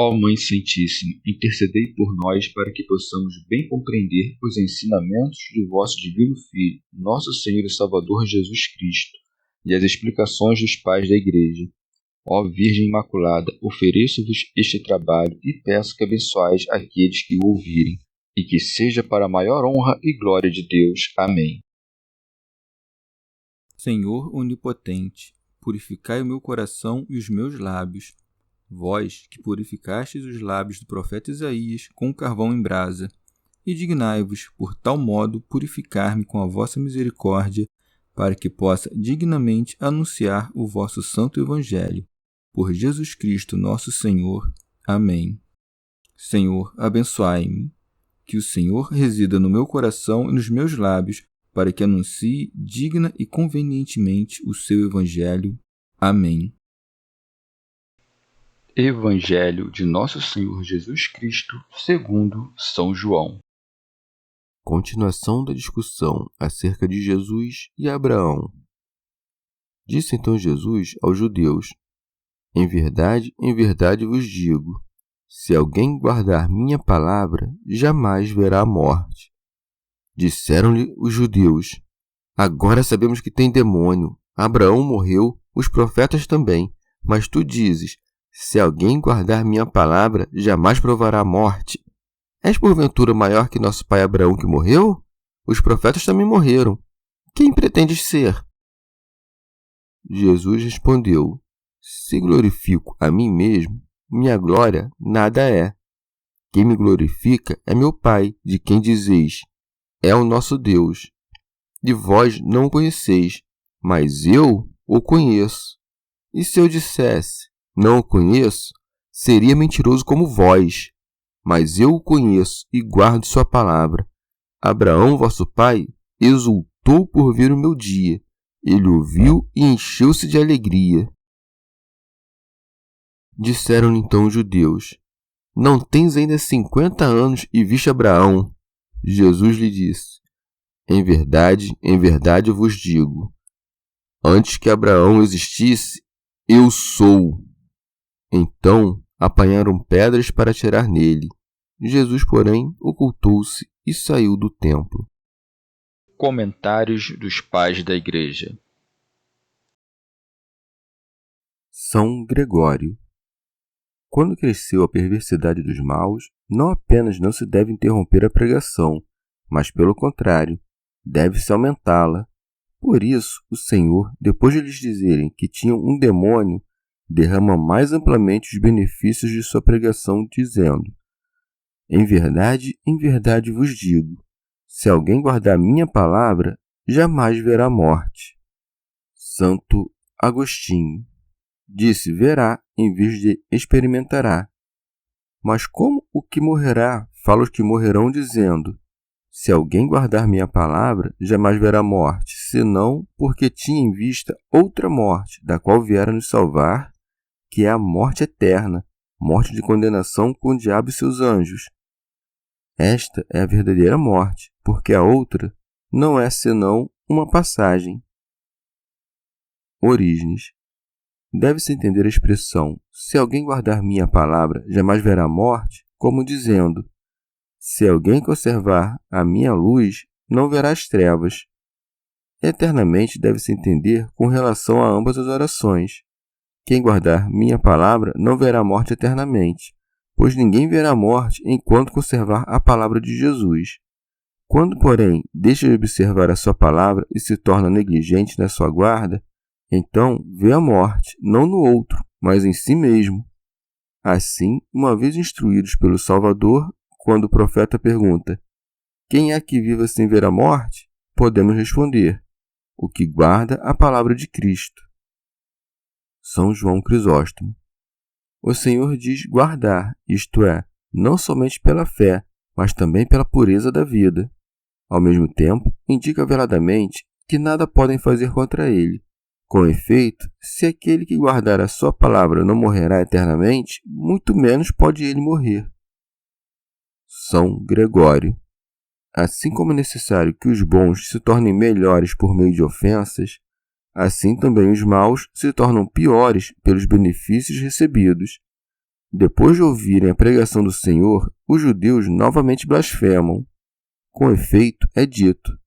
Ó Mãe Santíssima, intercedei por nós para que possamos bem compreender os ensinamentos de vosso Divino Filho, nosso Senhor e Salvador Jesus Cristo, e as explicações dos pais da Igreja. Ó Virgem Imaculada, ofereço-vos este trabalho e peço que abençoais aqueles que o ouvirem, e que seja para a maior honra e glória de Deus. Amém. Senhor onipotente, purificai o meu coração e os meus lábios. Vós, que purificastes os lábios do profeta Isaías com carvão em brasa, e dignai-vos, por tal modo, purificar-me com a vossa misericórdia, para que possa dignamente anunciar o vosso santo Evangelho. Por Jesus Cristo nosso Senhor. Amém. Senhor, abençoai-me. Que o Senhor resida no meu coração e nos meus lábios, para que anuncie digna e convenientemente o seu Evangelho. Amém. Evangelho de Nosso Senhor Jesus Cristo, segundo São João. Continuação da discussão acerca de Jesus e Abraão. Disse então Jesus aos judeus: em verdade vos digo, se alguém guardar minha palavra, jamais verá a morte. Disseram-lhe os judeus: agora sabemos que tem demônio. Abraão morreu, os profetas também, mas tu dizes: se alguém guardar minha palavra, jamais provará a morte. És porventura maior que nosso pai Abraão que morreu? Os profetas também morreram. Quem pretendes ser? Jesus respondeu: se glorifico a mim mesmo, minha glória nada é. Quem me glorifica é meu Pai, de quem dizeis: é o nosso Deus. E vós não o conheceis, mas eu o conheço. E se eu dissesse: não o conheço, seria mentiroso como vós. Mas eu o conheço e guardo sua palavra. Abraão, vosso pai, exultou por ver o meu dia. Ele o viu e encheu-se de alegria. Disseram-lhe então os judeus: não tens ainda 50 anos e viste Abraão? Jesus lhe disse: em verdade vos digo, antes que Abraão existisse, eu sou. Então apanharam pedras para atirar nele. Jesus, porém, ocultou-se e saiu do templo. Comentários dos Pais da Igreja. São Gregório. Quando cresceu a perversidade dos maus, não apenas não se deve interromper a pregação, mas, pelo contrário, deve-se aumentá-la. Por isso, o Senhor, depois de lhes dizerem que tinham um demônio, derrama mais amplamente os benefícios de sua pregação, dizendo: em verdade vos digo, se alguém guardar minha palavra, jamais verá a morte. Santo Agostinho disse verá em vez de experimentará. Mas como o que morrerá fala os que morrerão, dizendo: se alguém guardar minha palavra, jamais verá morte, senão porque tinha em vista outra morte, da qual viera nos salvar, que é a morte eterna, morte de condenação com o diabo e seus anjos. Esta é a verdadeira morte, porque a outra não é senão uma passagem. Orígenes. Deve-se entender a expressão se alguém guardar minha palavra, jamais verá a morte, como dizendo: se alguém conservar a minha luz, não verá as trevas. Eternamente deve-se entender com relação a ambas as orações. Quem guardar minha palavra não verá a morte eternamente, pois ninguém verá a morte enquanto conservar a palavra de Jesus. Quando, porém, deixa de observar a sua palavra e se torna negligente na sua guarda, então vê a morte, não no outro, mas em si mesmo. Assim, uma vez instruídos pelo Salvador, quando o profeta pergunta: quem é que viva sem ver a morte? Podemos responder: o que guarda a palavra de Cristo. São João Crisóstomo. O Senhor diz guardar, isto é, não somente pela fé, mas também pela pureza da vida. Ao mesmo tempo, indica veladamente que nada podem fazer contra ele. Com efeito, se aquele que guardar a sua palavra não morrerá eternamente, muito menos pode ele morrer. São Gregório. Assim como é necessário que os bons se tornem melhores por meio de ofensas, assim também os maus se tornam piores pelos benefícios recebidos. Depois de ouvirem a pregação do Senhor, os judeus novamente blasfemam. Com efeito, é dito: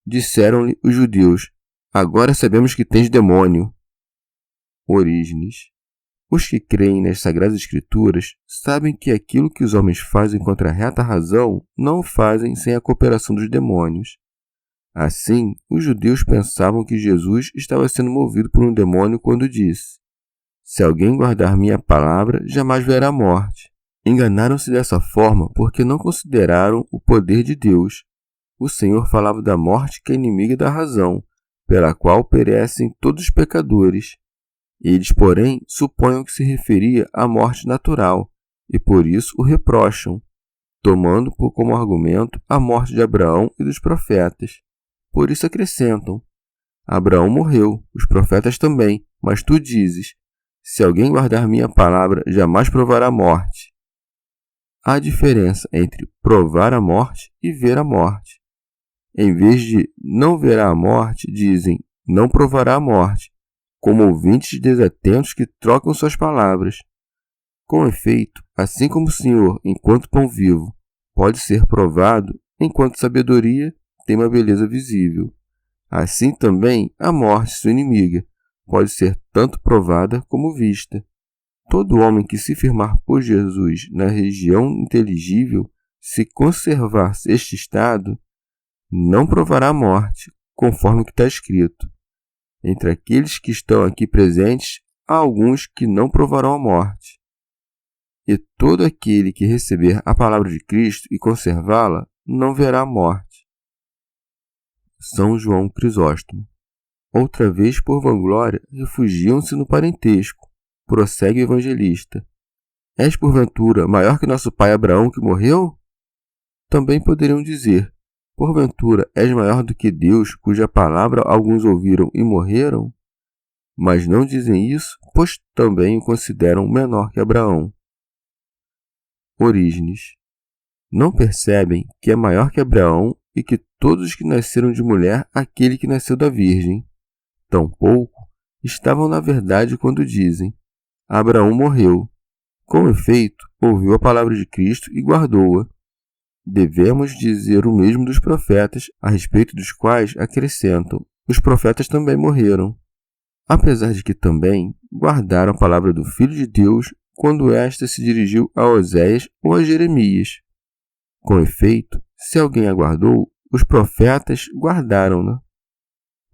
disseram-lhe os judeus: agora sabemos que tens demônio. Orígenes. Os que creem nas Sagradas Escrituras sabem que aquilo que os homens fazem contra a reta razão não o fazem sem a cooperação dos demônios. Assim, os judeus pensavam que Jesus estava sendo movido por um demônio quando disse: se alguém guardar minha palavra, jamais verá a morte. Enganaram-se dessa forma porque não consideraram o poder de Deus. O Senhor falava da morte que é inimiga da razão, pela qual perecem todos os pecadores. Eles, porém, suponham que se referia à morte natural, e por isso o reprocham, tomando como argumento a morte de Abraão e dos profetas. Por isso acrescentam: Abraão morreu, os profetas também, mas tu dizes: se alguém guardar minha palavra, jamais provará a morte. Há diferença entre provar a morte e ver a morte. Em vez de não verá a morte, dizem não provará a morte, como ouvintes desatentos que trocam suas palavras. Com efeito, assim como o Senhor, enquanto pão vivo, pode ser provado, enquanto sabedoria tem uma beleza visível, assim também a morte, sua inimiga, pode ser tanto provada como vista. Todo homem que se firmar por Jesus na região inteligível, se conservar este estado, não provará a morte, conforme o que está escrito. Entre aqueles que estão aqui presentes, há alguns que não provarão a morte. E todo aquele que receber a palavra de Cristo e conservá-la, não verá a morte. São João Crisóstomo. Outra vez, por vanglória, refugiam-se no parentesco. Prossegue o evangelista: és porventura maior que nosso pai Abraão que morreu? Também poderiam dizer: porventura és maior do que Deus, cuja palavra alguns ouviram e morreram? Mas não dizem isso, pois também o consideram menor que Abraão. Orígenes. Não percebem que é maior que Abraão e que todos os que nasceram de mulher, aquele que nasceu da Virgem. Tampouco estavam na verdade quando dizem: Abraão morreu. Com efeito, ouviu a palavra de Cristo e guardou-a. Devemos dizer o mesmo dos profetas, a respeito dos quais acrescentam: os profetas também morreram. Apesar de que também guardaram a palavra do Filho de Deus quando esta se dirigiu a Oséias ou a Jeremias. Com efeito, se alguém a guardou, os profetas guardaram-na.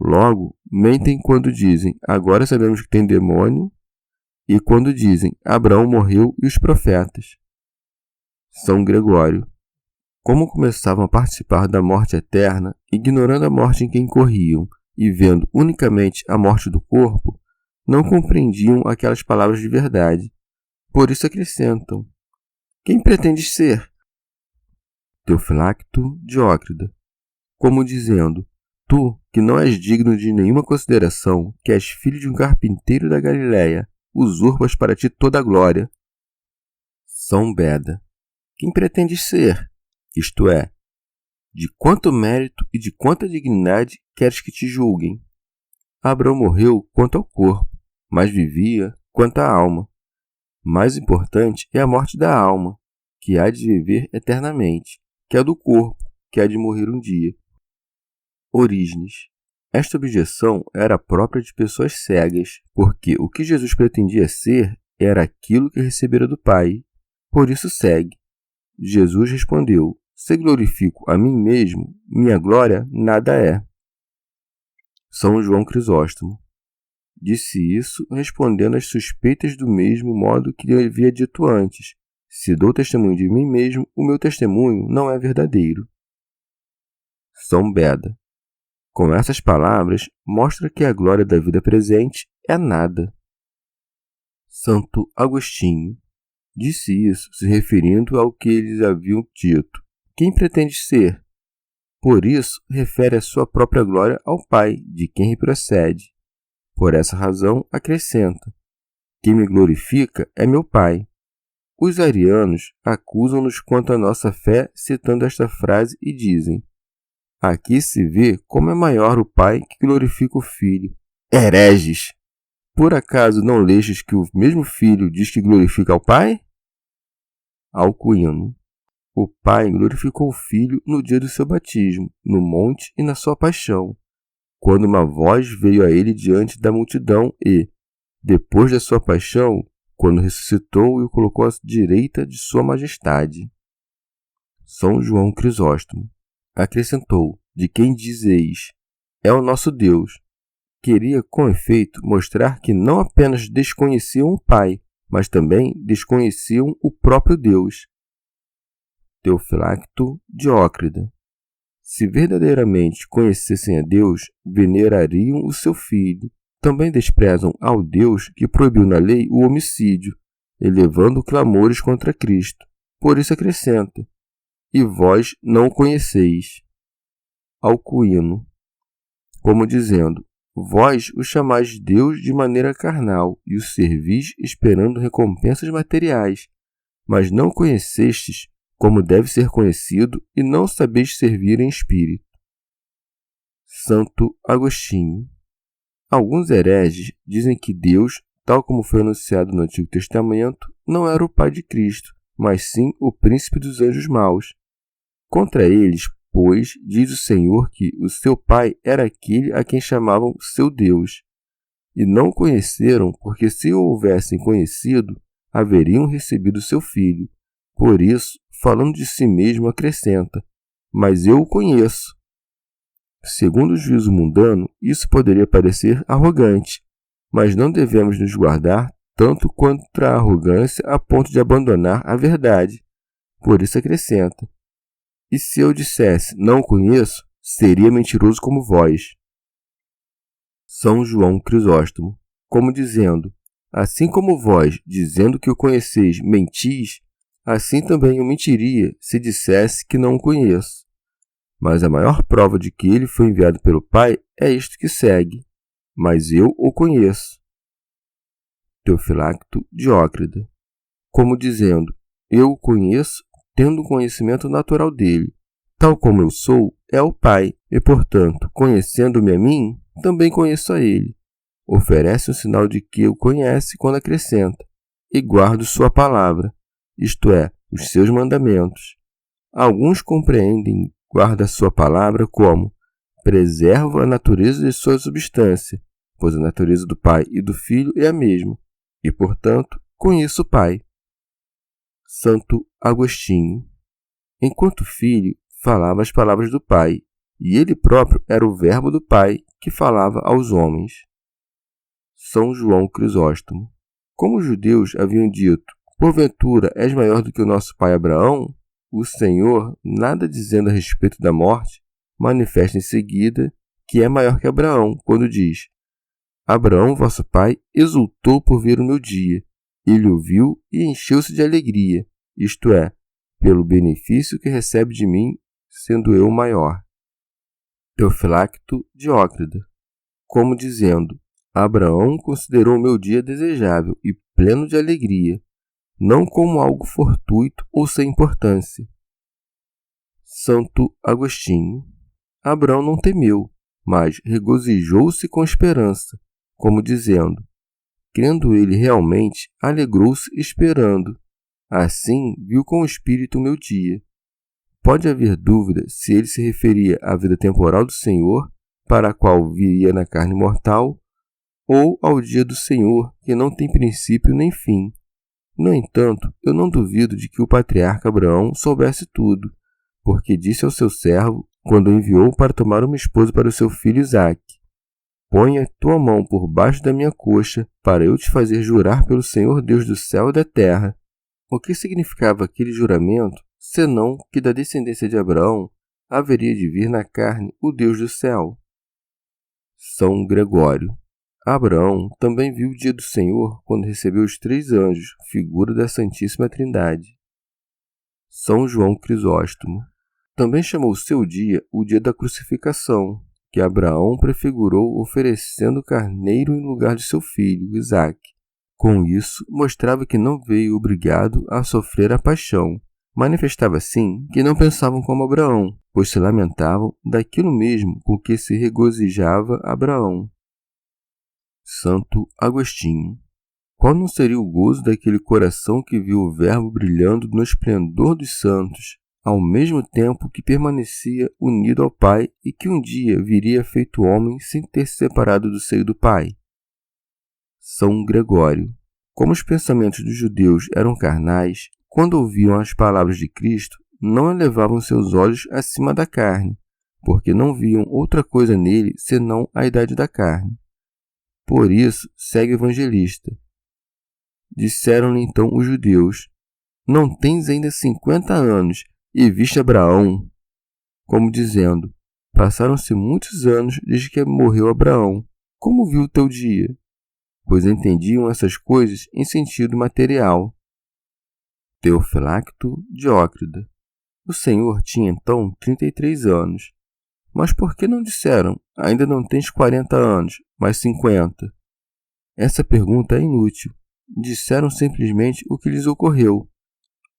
Logo, mentem quando dizem: agora sabemos que tem demônio, e quando dizem: Abraão morreu e os profetas. São Gregório. Como começavam a participar da morte eterna, ignorando a morte em que incorriam e vendo unicamente a morte do corpo, não compreendiam aquelas palavras de verdade. Por isso acrescentam: quem pretendes ser? Teofilacto Diócrida. Como dizendo: tu, que não és digno de nenhuma consideração, que és filho de um carpinteiro da Galiléia, usurpas para ti toda a glória. São Beda. Quem pretendes ser? Isto é, de quanto mérito e de quanta dignidade queres que te julguem? Abraão morreu quanto ao corpo, mas vivia quanto à alma. Mais importante é a morte da alma, que há de viver eternamente, que a do corpo, que há de morrer um dia. Orígenes. Esta objeção era própria de pessoas cegas, porque o que Jesus pretendia ser era aquilo que recebera do Pai. Por isso segue. Jesus respondeu: se glorifico a mim mesmo, minha glória nada é. São João Crisóstomo. Disse isso respondendo às suspeitas do mesmo modo que lhe havia dito antes: se dou testemunho de mim mesmo, o meu testemunho não é verdadeiro. São Beda. Com essas palavras, mostra que a glória da vida presente é nada. Santo Agostinho. Disse isso se referindo ao que eles haviam dito: quem pretende ser? Por isso, refere a sua própria glória ao Pai, de quem procede. Por essa razão, acrescenta: quem me glorifica é meu Pai. Os arianos acusam-nos quanto à nossa fé citando esta frase e dizem: aqui se vê como é maior o Pai que glorifica o Filho. Hereges! Por acaso não lestes que o mesmo Filho diz que glorifica ao Pai? Alcuino. O Pai glorificou o Filho no dia do seu batismo, no monte e na sua paixão, quando uma voz veio a ele diante da multidão e, depois da sua paixão, quando ressuscitou e o colocou à direita de sua majestade. São João Crisóstomo acrescentou: de quem dizeis, é o nosso Deus. Queria, com efeito, mostrar que não apenas desconheciam o Pai, mas também desconheciam o próprio Deus. Teofilacto Diócrida. Se verdadeiramente conhecessem a Deus, venerariam o seu Filho. Também desprezam ao Deus que proibiu na lei o homicídio, elevando clamores contra Cristo. Por isso acrescenta: e vós não o conheceis. Alcuino. Como dizendo: vós o chamais Deus de maneira carnal e o servis esperando recompensas materiais, mas não conhecestes como deve ser conhecido e não sabeis servir em espírito. Santo Agostinho. Alguns hereges dizem que Deus, tal como foi anunciado no Antigo Testamento, não era o Pai de Cristo, mas sim o príncipe dos anjos maus. Contra eles, pois, diz o Senhor que o seu pai era aquele a quem chamavam seu Deus. E não o conheceram, porque se o houvessem conhecido, haveriam recebido seu filho. Por isso, falando de si mesmo, acrescenta: mas eu o conheço. Segundo o juízo mundano, isso poderia parecer arrogante, mas não devemos nos guardar tanto contra a arrogância a ponto de abandonar a verdade. Por isso acrescenta: e se eu dissesse, não o conheço, seria mentiroso como vós. São João Crisóstomo, como dizendo: assim como vós, dizendo que o conheceis, mentis, assim também eu mentiria se dissesse que não o conheço. Mas a maior prova de que ele foi enviado pelo Pai é isto que segue: mas eu o conheço. Teofilacto Diócrida, como dizendo: eu o conheço, tendo um conhecimento natural dele. Tal como eu sou, é o Pai, e, portanto, conhecendo-me a mim, também conheço a ele. Oferece um sinal de que o conhece quando acrescenta: e guardo sua palavra, isto é, os seus mandamentos. Alguns compreendem guarda sua palavra como preserva a natureza de sua substância, pois a natureza do Pai e do Filho é a mesma, e, portanto, conheço o Pai. Santo Agostinho. Enquanto filho, falava as palavras do Pai, e ele próprio era o Verbo do Pai que falava aos homens. São João Crisóstomo. Como os judeus haviam dito: porventura és maior do que o nosso pai Abraão? O Senhor, nada dizendo a respeito da morte, manifesta em seguida que é maior que Abraão, quando diz: Abraão, vosso pai, exultou por ver o meu dia. Ele o viu e encheu-se de alegria, isto é, pelo benefício que recebe de mim, sendo eu o maior. Teofilacto Diócrida, como dizendo: Abraão considerou o meu dia desejável e pleno de alegria, não como algo fortuito ou sem importância. Santo Agostinho. Abraão não temeu, mas regozijou-se com esperança, como dizendo: crendo ele realmente, alegrou-se esperando. Assim, viu com o espírito o meu dia. Pode haver dúvida se ele se referia à vida temporal do Senhor, para a qual viria na carne mortal, ou ao dia do Senhor, que não tem princípio nem fim. No entanto, eu não duvido de que o patriarca Abraão soubesse tudo, porque disse ao seu servo, quando o enviou para tomar uma esposa para o seu filho Isaque: põe a tua mão por baixo da minha coxa, para eu te fazer jurar pelo Senhor Deus do céu e da terra. O que significava aquele juramento, senão que da descendência de Abraão haveria de vir na carne o Deus do céu? São Gregório. Abraão também viu o dia do Senhor quando recebeu os 3 anjos, figura da Santíssima Trindade. São João Crisóstomo também chamou seu dia o dia da crucificação, que Abraão prefigurou oferecendo carneiro em lugar de seu filho, Isaque. Com isso, mostrava que não veio obrigado a sofrer a paixão. Manifestava, assim, que não pensavam como Abraão, pois se lamentavam daquilo mesmo com que se regozijava Abraão. Santo Agostinho. Qual não seria o gozo daquele coração que viu o Verbo brilhando no esplendor dos santos, ao mesmo tempo que permanecia unido ao Pai e que um dia viria feito homem sem ter se separado do seio do Pai? São Gregório. Como os pensamentos dos judeus eram carnais, quando ouviam as palavras de Cristo, não elevavam seus olhos acima da carne, porque não viam outra coisa nele senão a idade da carne. Por isso, segue o evangelista. Disseram-lhe então os judeus: não tens ainda 50 anos e viste Abraão? Como dizendo: passaram-se muitos anos desde que morreu Abraão. Como viu o teu dia? Pois entendiam essas coisas em sentido material. Teofilacto Diócrida. O Senhor tinha então 33 anos. Mas por que não disseram: ainda não tens 40 anos, mas 50? Essa pergunta é inútil. Disseram simplesmente o que lhes ocorreu.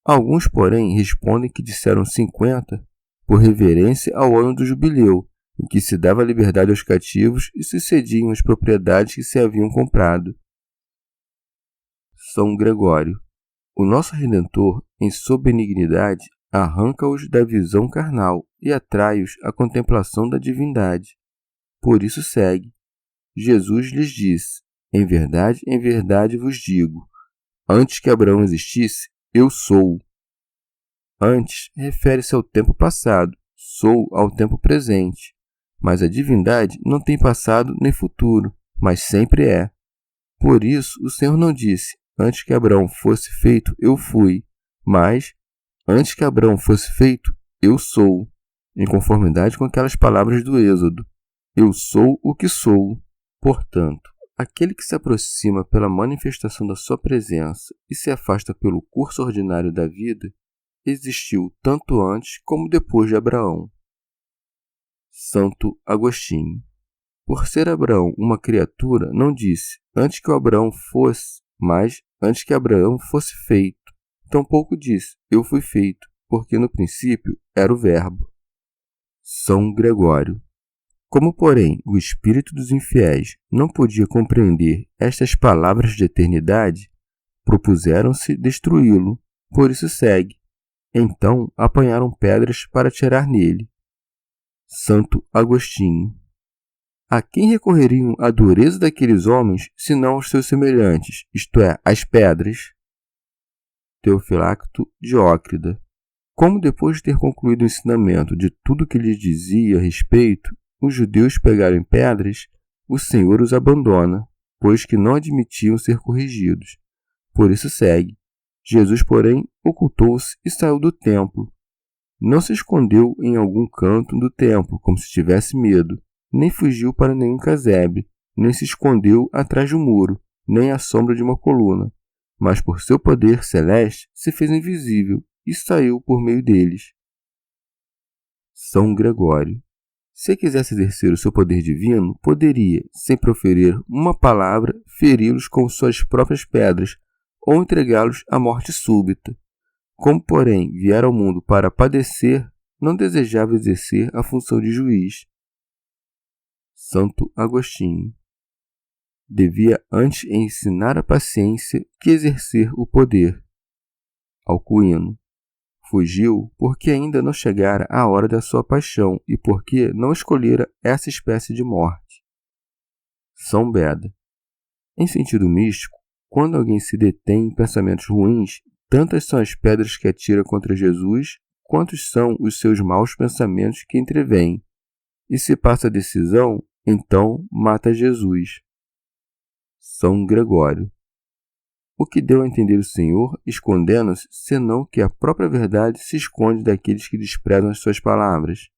Alguns, porém, respondem que disseram 50 por reverência ao ano do jubileu, em que se dava liberdade aos cativos e se cediam as propriedades que se haviam comprado. São Gregório. O nosso Redentor, em sua benignidade, arranca-os da visão carnal e atrai-os à contemplação da divindade. Por isso segue. Jesus lhes disse: em verdade vos digo, antes que Abraão existisse, eu sou. Antes refere-se ao tempo passado, sou ao tempo presente. Mas a divindade não tem passado nem futuro, mas sempre é. Por isso o Senhor não disse: antes que Abraão fosse feito, eu fui, mas antes que Abraão fosse feito, eu sou, em conformidade com aquelas palavras do Êxodo: eu sou o que sou. Portanto, aquele que se aproxima pela manifestação da sua presença e se afasta pelo curso ordinário da vida, existiu tanto antes como depois de Abraão. Santo Agostinho. Por ser Abraão uma criatura, não disse: antes que o Abraão fosse, mas antes que Abraão fosse feito. Tampouco disse: eu fui feito, porque no princípio era o Verbo. São Gregório. Como, porém, o espírito dos infiéis não podia compreender estas palavras de eternidade, propuseram-se destruí-lo, por isso segue. Então apanharam pedras para atirar nele. Santo Agostinho. A quem recorreriam a dureza daqueles homens, senão aos seus semelhantes, isto é, às pedras? Teofilacto Diócrida. Como depois de ter concluído o ensinamento de tudo que lhes dizia a respeito, os judeus pegaram em pedras, o Senhor os abandona, pois que não admitiam ser corrigidos. Por isso segue. Jesus, porém, ocultou-se e saiu do templo. Não se escondeu em algum canto do templo, como se tivesse medo, nem fugiu para nenhum casebre, nem se escondeu atrás de um muro, nem à sombra de uma coluna, mas por seu poder celeste se fez invisível e saiu por meio deles. São Gregório. Se quisesse exercer o seu poder divino, poderia, sem proferir uma palavra, feri-los com suas próprias pedras ou entregá-los à morte súbita. Como, porém, viera ao mundo para padecer, não desejava exercer a função de juiz. Santo Agostinho. Devia antes ensinar a paciência que exercer o poder. Alcuino. Fugiu porque ainda não chegara a hora da sua paixão e porque não escolhera essa espécie de morte. São Beda. Em sentido místico, quando alguém se detém em pensamentos ruins, tantas são as pedras que atira contra Jesus, quantos são os seus maus pensamentos que entrevêm. E se passa a decisão, então mata Jesus. São Gregório. O que deu a entender o Senhor, escondendo-se, senão que a própria verdade se esconde daqueles que desprezam as suas palavras.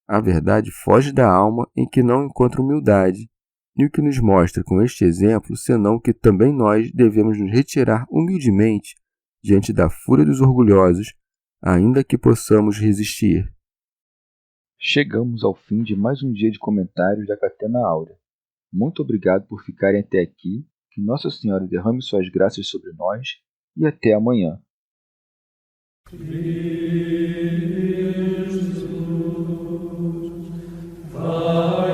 A verdade foge da alma em que não encontra humildade, e o que nos mostra com este exemplo, senão que também nós devemos nos retirar humildemente diante da fúria dos orgulhosos, ainda que possamos resistir. Chegamos ao fim de mais um dia de comentários da Catena Áurea. Muito obrigado por ficarem até aqui. Que Nossa Senhora derrame suas graças sobre nós e até amanhã. Vai,